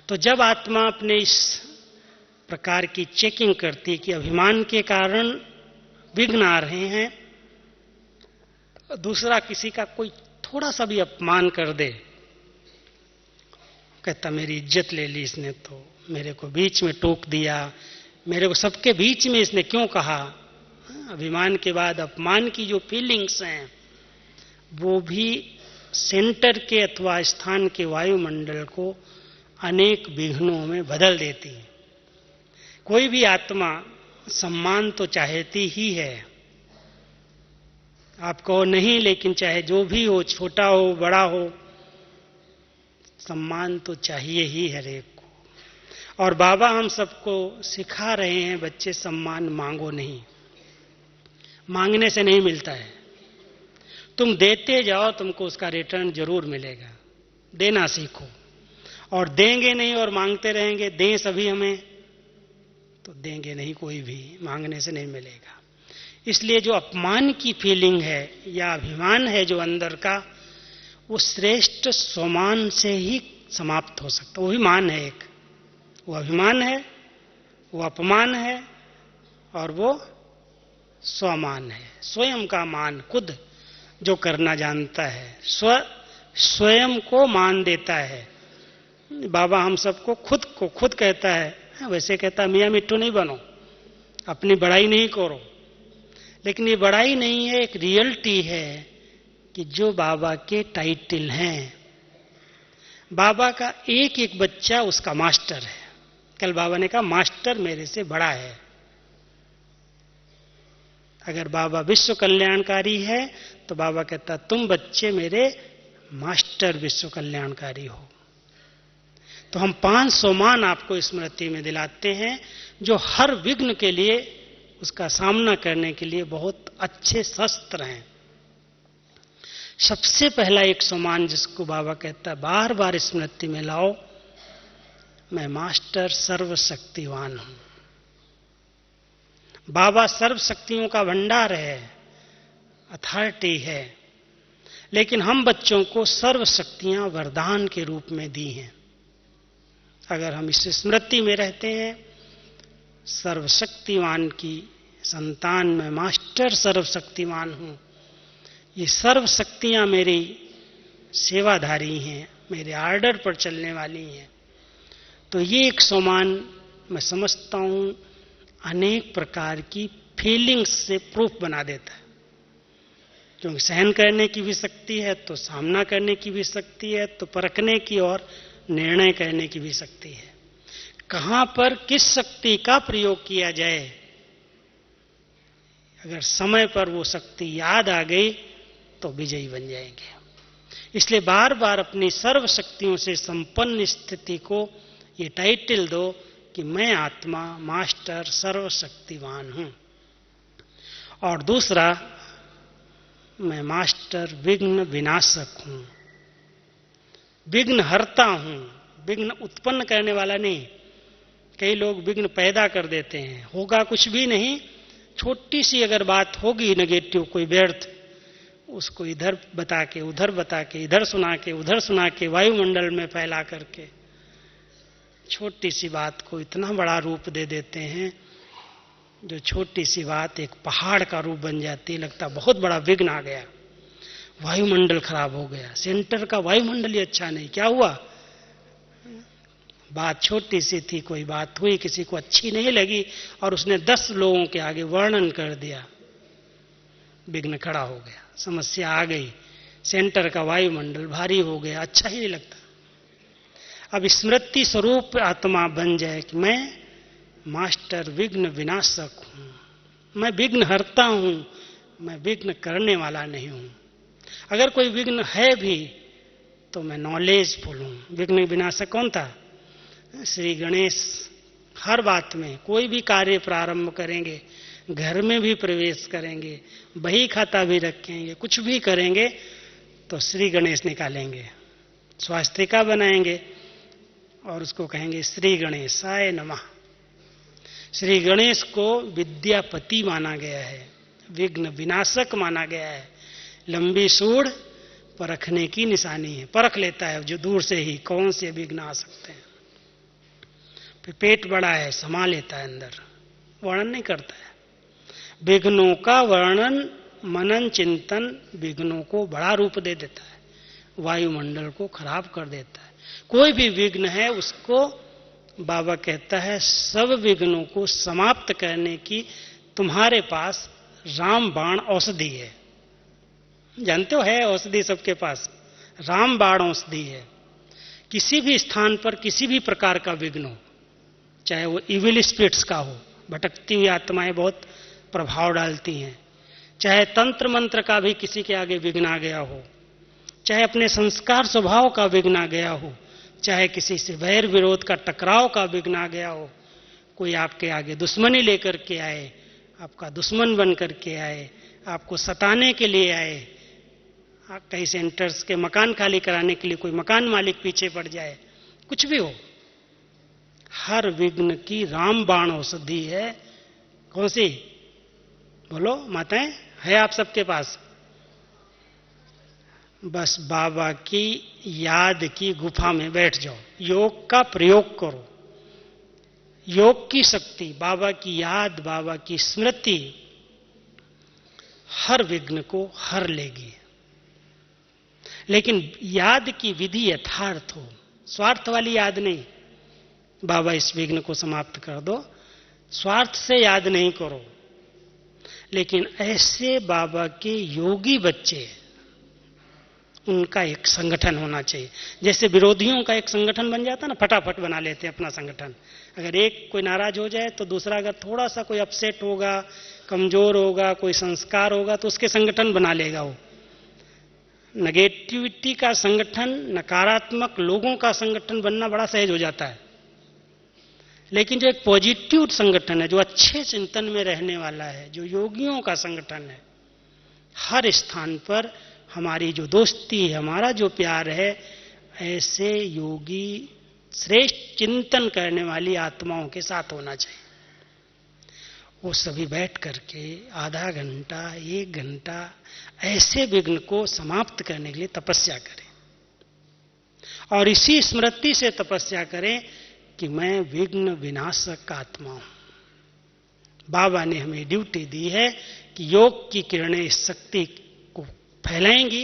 तो जब आत्मा अपने इस प्रकार की चेकिंग करती कि अभिमान के कारण विघ्न आ रहे हैं, दूसरा किसी का कोई थोड़ा सा भी अपमान कर दे, कहता मेरी इज्जत ले ली इसने, तो मेरे को बीच में टोक दिया, मेरे को सबके बीच में इसने क्यों कहा। अभिमान के बाद अपमान की जो फीलिंग्स हैं वो भी सेंटर के अथवा स्थान के वायुमंडल को अनेक विघ्नों में बदल देती है। कोई भी आत्मा सम्मान तो चाहती ही है, आप कहो नहीं, लेकिन चाहे जो भी हो, छोटा हो बड़ा हो, सम्मान तो चाहिए ही हर एक को। और बाबा हम सबको सिखा रहे हैं, बच्चे सम्मान मांगो नहीं, मांगने से नहीं मिलता है, तुम देते जाओ, तुमको उसका रिटर्न जरूर मिलेगा। देना सीखो, और देंगे नहीं और मांगते रहेंगे, दें सभी हमें, तो देंगे नहीं कोई भी, मांगने से नहीं मिलेगा। इसलिए जो अपमान की फीलिंग है या अभिमान है जो अंदर का, वो श्रेष्ठ स्वमान से ही समाप्त हो सकता। वो भी मान है एक, वो अभिमान है, वो अपमान है, और वो स्वमान है, स्वयं का मान, खुद जो करना जानता है, स्वयं को मान देता है। बाबा हम सबको खुद कहता है, वैसे कहता है मियां मिट्टू नहीं बनो, अपनी बड़ाई नहीं करो, लेकिन ये बड़ाई नहीं है, एक रियलिटी है कि जो बाबा के टाइटल हैं, बाबा का एक एक बच्चा उसका मास्टर है। कल बाबा ने कहा मास्टर मेरे से बड़ा है। अगर बाबा विश्व कल्याणकारी है तो बाबा कहता तुम बच्चे मेरे मास्टर विश्व कल्याणकारी हो। तो हम 5 सोमान आपको स्मृति में दिलाते हैं, जो हर विघ्न के लिए, उसका सामना करने के लिए बहुत अच्छे शस्त्र हैं। सबसे पहला एक सोमान जिसको बाबा कहता है बार बार स्मृति में लाओ, मैं मास्टर सर्वशक्तिवान हूं। बाबा सर्वशक्तियों का भंडार है, अथॉरिटी है, लेकिन हम बच्चों को सर्वशक्तियां वरदान के रूप में दी हैं। अगर हम इस स्मृति में रहते हैं, सर्वशक्तिवान की संतान में मास्टर सर्वशक्तिवान हूं, ये सर्व शक्तियां मेरी सेवाधारी हैं, मेरे आर्डर पर चलने वाली हैं, तो ये एक सोमान मैं समझता हूं अनेक प्रकार की फीलिंग्स से प्रूफ बना देता है। क्योंकि सहन करने की भी शक्ति है, तो सामना करने की भी शक्ति है, तो परखने की और निर्णय करने की भी शक्ति है। कहां पर किस शक्ति का प्रयोग किया जाए, अगर समय पर वो शक्ति याद आ गई तो विजयी बन जाएंगे। इसलिए बार बार अपनी सर्व शक्तियों से संपन्न स्थिति को ये टाइटल दो कि मैं आत्मा मास्टर सर्वशक्तिवान हूं। और दूसरा, मैं मास्टर विघ्न विनाशक हूं, विघ्न हरता हूं, विघ्न उत्पन्न करने वाला नहीं। कई लोग विघ्न पैदा कर देते हैं, होगा कुछ भी नहीं, छोटी सी अगर बात होगी नेगेटिव, कोई व्यर्थ, उसको इधर बता के उधर बता के, इधर सुना के उधर सुना के, वायुमंडल में फैला करके छोटी सी बात को इतना बड़ा रूप दे देते हैं, जो छोटी सी बात एक पहाड़ का रूप बन जाती है। लगता बहुत बड़ा विघ्न आ गया, वायुमंडल खराब हो गया, सेंटर का वायुमंडल ही अच्छा नहीं, क्या हुआ, बात छोटी सी थी, कोई बात हुई, किसी को अच्छी नहीं लगी और उसने 10 लोगों के आगे वर्णन कर दिया, विघ्न खड़ा हो गया, समस्या आ गई, सेंटर का वायुमंडल भारी हो गया, अच्छा ही नहीं लगता। अब स्मृति स्वरूप आत्मा बन जाए कि मैं मास्टर विघ्न विनाशक हूं, मैं विघ्न हरता हूं, मैं विघ्न करने वाला नहीं हूं। अगर कोई विघ्न है भी तो मैं नॉलेजफुल हूं। विघ्न विनाशक कौन था? श्री गणेश। हर बात में कोई भी कार्य प्रारंभ करेंगे, घर में भी प्रवेश करेंगे, बही खाता भी रखेंगे, कुछ भी करेंगे तो श्री गणेश निकालेंगे, स्वास्तिका बनाएंगे और उसको कहेंगे श्री गणेशाय नमः। श्री गणेश को विद्यापति माना गया है, विघ्न विनाशक माना गया है। लंबी सूढ़ परखने की निशानी है, परख लेता है जो दूर से ही कौन से विघ्न आ सकते हैं। फिर पेट बड़ा है, समा लेता है अंदर, वर्णन नहीं करता है। विघ्नों का वर्णन मनन चिंतन विघ्नों को बड़ा रूप दे देता है, वायुमंडल को खराब कर देता है। कोई भी विघ्न है उसको बाबा कहता है सब विघ्नों को समाप्त करने की तुम्हारे पास रामबाण औषधि है। जानते हो, है औषधि सबके पास, रामबाण औषधि है। किसी भी स्थान पर किसी भी प्रकार का विघ्न हो, चाहे वो इविल स्पिरिट्स का हो, भटकती हुई आत्माएं बहुत प्रभाव डालती हैं, चाहे तंत्र मंत्र का भी किसी के आगे विघ्न आ गया हो, चाहे अपने संस्कार स्वभाव का विघ्न आ गया हो, चाहे किसी से वैर विरोध का टकराव का विघ्न आ गया हो, कोई आपके आगे दुश्मनी लेकर के आए, आपका दुश्मन बन करके आए, आपको सताने के लिए आए, कई सेंटर्स के मकान खाली कराने के लिए कोई मकान मालिक पीछे पड़ जाए, कुछ भी हो, हर विघ्न की रामबाण औषधि है। कौन सी? बोलो माताएं, है आप सबके पास? बस बाबा की याद की गुफा में बैठ जाओ, योग का प्रयोग करो। योग की शक्ति, बाबा की याद, बाबा की स्मृति हर विघ्न को हर लेगी। लेकिन याद की विधि यथार्थ हो, स्वार्थ वाली याद नहीं। बाबा इस विघ्न को समाप्त कर दो, स्वार्थ से याद नहीं करो। लेकिन ऐसे बाबा के योगी बच्चे, उनका एक संगठन होना चाहिए। जैसे विरोधियों का एक संगठन बन जाता है ना, फटाफट बना लेते हैं अपना संगठन। अगर एक कोई नाराज हो जाए तो दूसरा अगर थोड़ा सा कोई अपसेट होगा, कमजोर होगा, कोई संस्कार होगा तो उसके संगठन बना लेगा वो। नेगेटिविटी का संगठन, नकारात्मक लोगों का संगठन बनना बड़ा सहज हो जाता है। लेकिन जो एक पॉजिटिव संगठन है, जो अच्छे चिंतन में रहने वाला है, जो योगियों का संगठन है, हर स्थान पर हमारी जो दोस्ती है, हमारा जो प्यार है, ऐसे योगी श्रेष्ठ चिंतन करने वाली आत्माओं के साथ होना चाहिए। वो सभी बैठ करके आधा घंटा, एक घंटा ऐसे विघ्न को समाप्त करने के लिए तपस्या करें, और इसी स्मृति से तपस्या करें कि मैं विघ्न विनाशक आत्मा हूं। बाबा ने हमें ड्यूटी दी है कि योग की किरणें इस शक्ति को फैलाएंगी,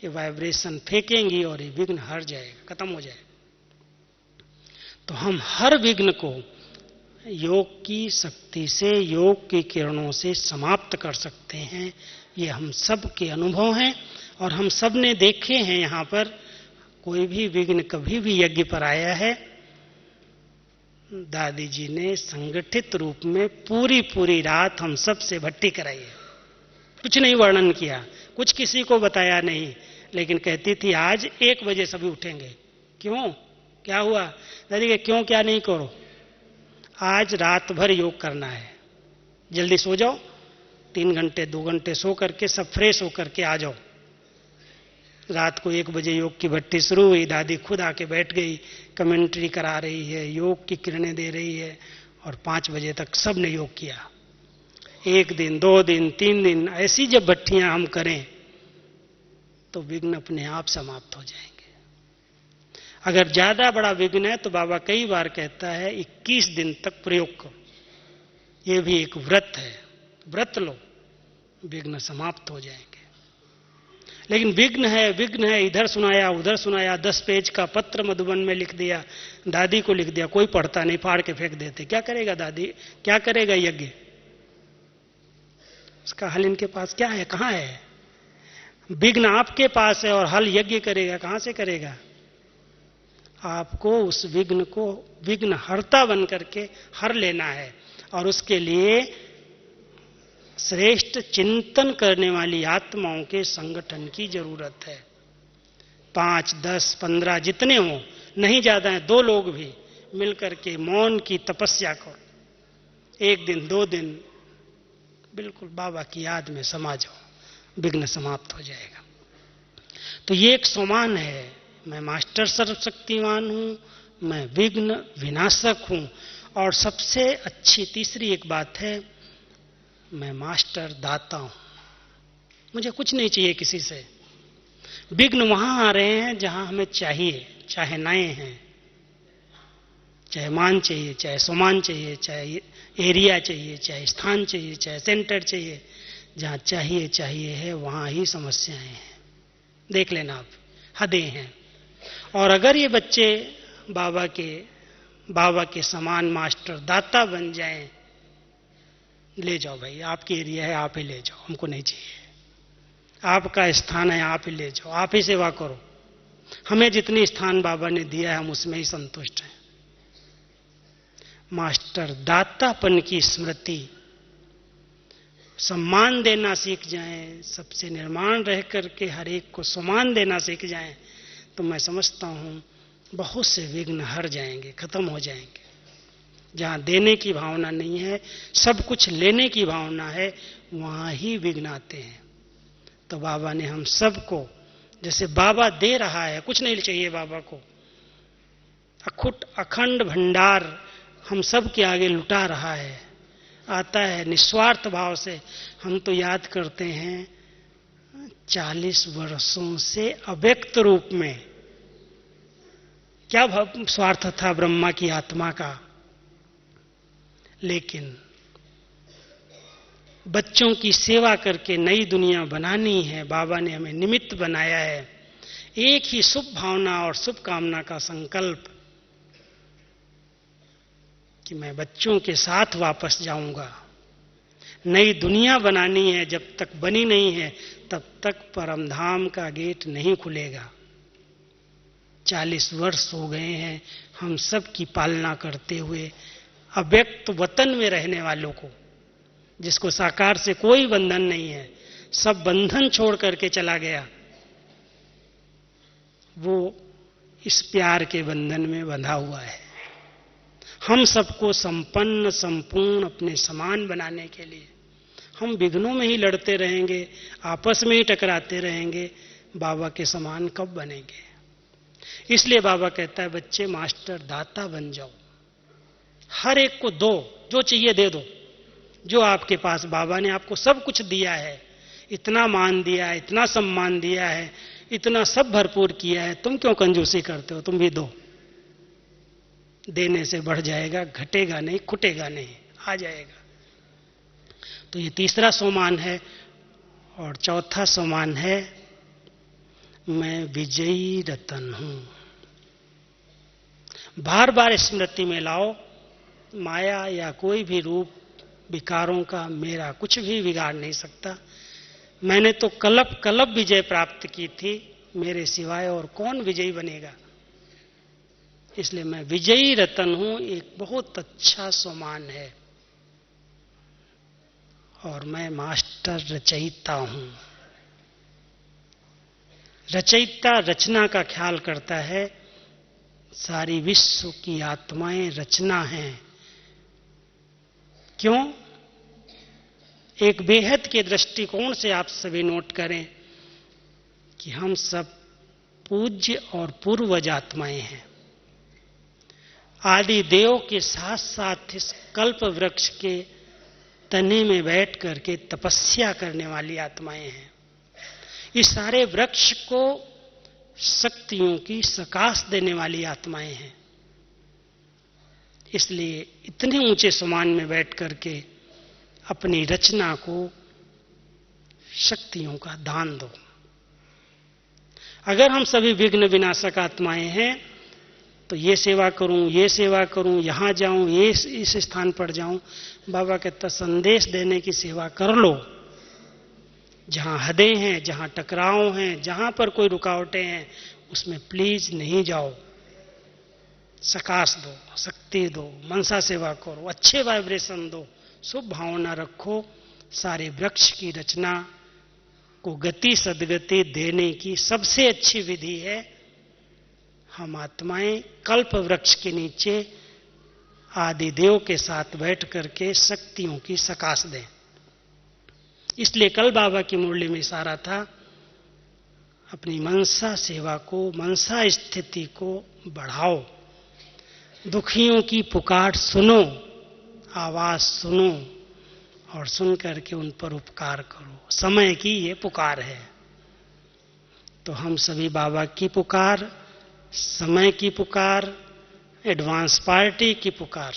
ये वाइब्रेशन फेंकेंगी और ये विघ्न हट जाएगा, खत्म हो जाएगा। तो हम हर विघ्न को योग की शक्ति से, योग की किरणों से समाप्त कर सकते हैं। ये हम सब के अनुभव हैं और हम सब ने देखे हैं। यहां पर कोई भी विघ्न कभी भी यज्ञ पर आया है, दादी जी ने संगठित रूप में पूरी रात हम सब से भट्टी कराई है। कुछ नहीं वर्णन किया, कुछ किसी को बताया नहीं, लेकिन कहती थी आज 1 बजे सभी उठेंगे। क्यों, क्या हुआ? दादी के क्यों क्या नहीं करो, आज रात भर योग करना है, जल्दी सो जाओ, 3 घंटे 2 घंटे सो करके सब फ्रेश होकर के आ जाओ। रात को 1 बजे योग की भट्टी शुरू हुई, दादी खुद आके बैठ गई, कमेंट्री करा रही है, योग की किरणें दे रही है, और 5 बजे तक सब ने योग किया। 1 दिन 2 दिन 3 दिन ऐसी जब भट्टियां हम करें तो विघ्न अपने आप समाप्त हो जाएंगे। अगर ज्यादा बड़ा विघ्न है तो बाबा कई बार कहता है 21 दिन तक प्रयोग करो, ये भी एक व्रत है, व्रत लो, विघ्न समाप्त हो जाएंगे। लेकिन विघ्न है, इधर सुनाया उधर सुनाया, 10 पेज का पत्र मधुबन में लिख दिया, दादी को लिख दिया, कोई पढ़ता नहीं, फाड़ के फेंक देते। क्या करेगा दादी, क्या करेगा यज्ञ? उसका हल इनके पास क्या है, कहां है? विघ्न आपके पास है और हल यज्ञ करेगा, कहां से करेगा? आपको उस विघ्न को विघ्न हरता बन करके हर लेना है, और उसके लिए श्रेष्ठ चिंतन करने वाली आत्माओं के संगठन की जरूरत है। 5, 10, 15 जितने हो, नहीं ज्यादा है, 2 लोग भी मिलकर के मौन की तपस्या करो, 1 दिन 2 दिन बिल्कुल बाबा की याद में समा जाओ, विघ्न समाप्त हो जाएगा। तो ये एक सोमान है, मैं मास्टर सर्वशक्तिमान हूं, मैं विघ्न विनाशक हूं। और सबसे अच्छी तीसरी एक बात है, मैं मास्टर दाता हूं, मुझे कुछ नहीं चाहिए किसी से। विघ्न वहां आ रहे हैं जहां हमें चाहिए, चाहे नए हैं, चाहे मान चाहिए, चाहे सोमान चाहिए, चाहे एरिया चाहिए, चाहे स्थान चाहिए, चाहे सेंटर चाहिए, जहां चाहिए चाहिए है वहां ही समस्याएं हैं। देख लेना आप, हदें हैं। और अगर ये बच्चे बाबा के समान मास्टर दाता बन जाएं, ले जाओ भाई, आपकी एरिया है, आप ही ले जाओ, हमको नहीं चाहिए। आपका स्थान है, आप ही ले जाओ, आप ही सेवा करो। हमें जितनी स्थान बाबा ने दिया है हम उसमें ही संतुष्ट हैं। मास्टर दातापन की स्मृति, सम्मान देना सीख जाएं, सबसे निर्माण रह करके हर एक को सम्मान देना सीख जाएं, तो मैं समझता हूं बहुत से विघ्न हर जाएंगे, खत्म हो जाएंगे। जहां देने की भावना नहीं है, सब कुछ लेने की भावना है, वहां ही विघ्न आते हैं। तो बाबा ने हम सबको, जैसे बाबा दे रहा है, कुछ नहीं चाहिए बाबा को, अखुट अखंड भंडार हम सब के आगे लुटा रहा है, आता है निस्वार्थ भाव से। हम तो याद करते हैं 40 वर्षों से अव्यक्त रूप में क्या स्वार्थ था ब्रह्मा की आत्मा का, लेकिन बच्चों की सेवा करके नई दुनिया बनानी है, बाबा ने हमें निमित्त बनाया है। एक ही शुभ भावना और शुभ कामना का संकल्प कि मैं बच्चों के साथ वापस जाऊंगा। नई दुनिया बनानी है, जब तक बनी नहीं है तब तक परमधाम का गेट नहीं खुलेगा। 40 वर्ष हो गए हैं हम सब की पालना करते हुए, अव्यक्त वतन में रहने वालों को, जिसको साकार से कोई बंधन नहीं है, सब बंधन छोड़ करके चला गया, वो इस प्यार के बंधन में बंधा हुआ है। हम सबको संपन्न संपूर्ण अपने समान बनाने के लिए हम विघ्नों में ही लड़ते रहेंगे, आपस में ही टकराते रहेंगे, बाबा के समान कब बनेंगे? इसलिए बाबा कहता है बच्चे मास्टर दाता बन जाओ, हर एक को दो, जो चाहिए दे दो। जो आपके पास बाबा ने आपको सब कुछ दिया है, इतना मान दिया है, इतना सम्मान दिया है, इतना सब भरपूर किया है, तुम क्यों कंजूसी करते हो? तुम भी दो। देने से बढ़ जाएगा, घटेगा नहीं, खुटेगा नहीं, आ जाएगा। तो ये तीसरा सोमान है। और चौथा सोमान है, मैं विजयी रतन हूं। बार बार स्मृति में लाओ, माया या कोई भी रूप विकारों का मेरा कुछ भी बिगाड़ नहीं सकता। मैंने तो कलप कलप विजय प्राप्त की थी, मेरे सिवाय और कौन विजयी बनेगा? इसलिए मैं विजयी रतन हूं, एक बहुत अच्छा सोमान है। और मैं मास्टर रचयिता हूं। रचयिता रचना का ख्याल करता है, सारी विश्व की आत्माएं रचना हैं। क्यों? एक बेहद के दृष्टिकोण से आप सभी नोट करें कि हम सब पूज्य और पूर्वज आत्माएं हैं। आदि देव के साथ साथ इस कल्प वृक्ष के तने में बैठ करके तपस्या करने वाली आत्माएं हैं। इस सारे वृक्ष को शक्तियों की सकाश देने वाली आत्माएं हैं। इसलिए इतने ऊंचे समान में बैठ करके अपनी रचना को शक्तियों का दान दो। अगर हम सभी विघ्न विनाशक आत्माएं हैं तो ये सेवा करूं, यहां जाऊं, ये इस स्थान पर जाऊं, बाबा कहता संदेश देने की सेवा कर लो। जहां हदें हैं, जहां टकराव हैं, जहां पर कोई रुकावटें हैं, उसमें प्लीज नहीं जाओ। सकाश दो, शक्ति दो, मनसा सेवा करो, अच्छे वाइब्रेशन दो, शुभ भावना रखो। सारे वृक्ष की रचना को गति सदगति देने की सबसे अच्छी विधि है हम आत्माएं कल्प वृक्ष के नीचे आदि देव के साथ बैठ करके शक्तियों की सकाश दें। इसलिए कल बाबा की मुरली में इशारा था, अपनी मनसा सेवा को, मनसा स्थिति को बढ़ाओ। दुखियों की पुकार सुनो, आवाज सुनो और सुन करके उन पर उपकार करो। समय की ये पुकार है। तो हम सभी बाबा की पुकार, समय की पुकार, एडवांस पार्टी की पुकार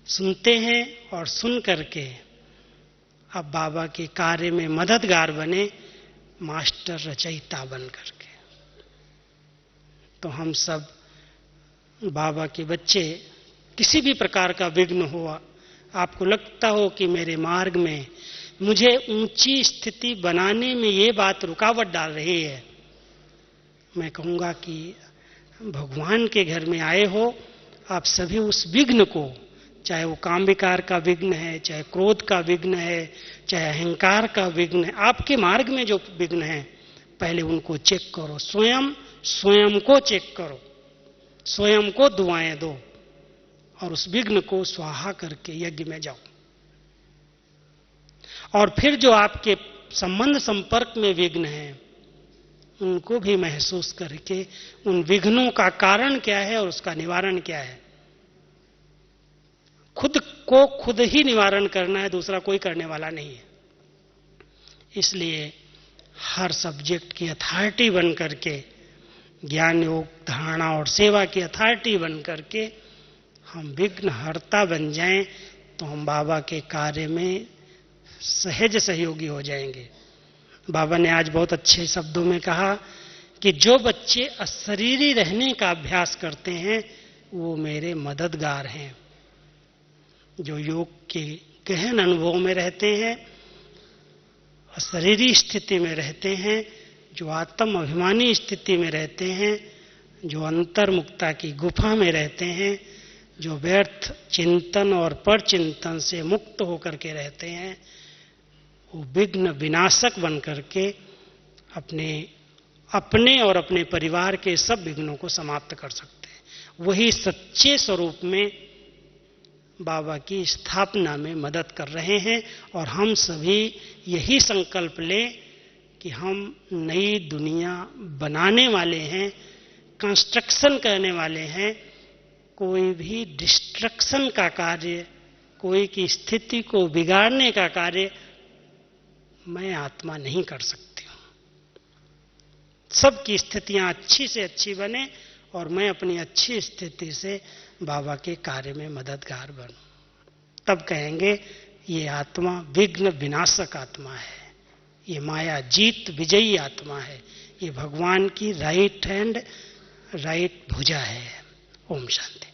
सुनते हैं और सुन करके अब बाबा के कार्य में मददगार बने, मास्टर रचयिता बन करके। तो हम सब बाबा के बच्चे, किसी भी प्रकार का विघ्न हुआ, आपको लगता हो कि मेरे मार्ग में मुझे ऊंची स्थिति बनाने में ये बात रुकावट डाल रही है, मैं कहूंगा कि भगवान के घर में आए हो, आप सभी उस विघ्न को, चाहे वो काम विकार का विघ्न है, चाहे क्रोध का विघ्न है, चाहे अहंकार का विघ्न है, आपके मार्ग में जो विघ्न है, पहले उनको चेक करो। स्वयं को चेक करो, स्वयं को दुआएं दो और उस विघ्न को स्वाहा करके यज्ञ में जाओ। और फिर जो आपके संबंध संपर्क में विघ्न है, उनको भी महसूस करके उन विघ्नों का कारण क्या है और उसका निवारण क्या है, खुद को खुद ही निवारण करना है, दूसरा कोई करने वाला नहीं है। इसलिए हर सब्जेक्ट की अथॉरिटी बन करके, ज्ञान योग धारणा और सेवा की अथॉरिटी बन करके हम विघ्नहर्ता बन जाएं, तो हम बाबा के कार्य में सहज सहयोगी हो जाएंगे। बाबा ने आज बहुत अच्छे शब्दों में कहा कि जो बच्चे अशरीरी रहने का अभ्यास करते हैं वो मेरे मददगार हैं। जो योग के गहन अनुभव में रहते हैं, अशरीरी स्थिति में रहते हैं, जो आत्म अभिमानी स्थिति में रहते हैं, जो अंतर्मुक्ता की गुफा में रहते हैं, जो व्यर्थ चिंतन और पर चिंतन से मुक्त होकर के रहते हैं, वो विघ्न विनाशक बन करके अपने और अपने परिवार के सब विघ्नों को समाप्त कर सकते हैं। वही सच्चे स्वरूप में बाबा की स्थापना में मदद कर रहे हैं। और हम सभी यही संकल्प लें कि हम नई दुनिया बनाने वाले हैं, कंस्ट्रक्शन करने वाले हैं। कोई भी डिस्ट्रक्शन का कार्य, कोई की स्थिति को बिगाड़ने का कार्य मैं आत्मा नहीं कर सकती हूं। सबकी स्थितियां अच्छी से अच्छी बने और मैं अपनी अच्छी स्थिति से बाबा के कार्य में मददगार बनूं। तब कहेंगे ये आत्मा विघ्न विनाशक आत्मा है, ये माया जीत विजयी आत्मा है, ये भगवान की राइट हैंड, राइट भुजा है। ओम शांति।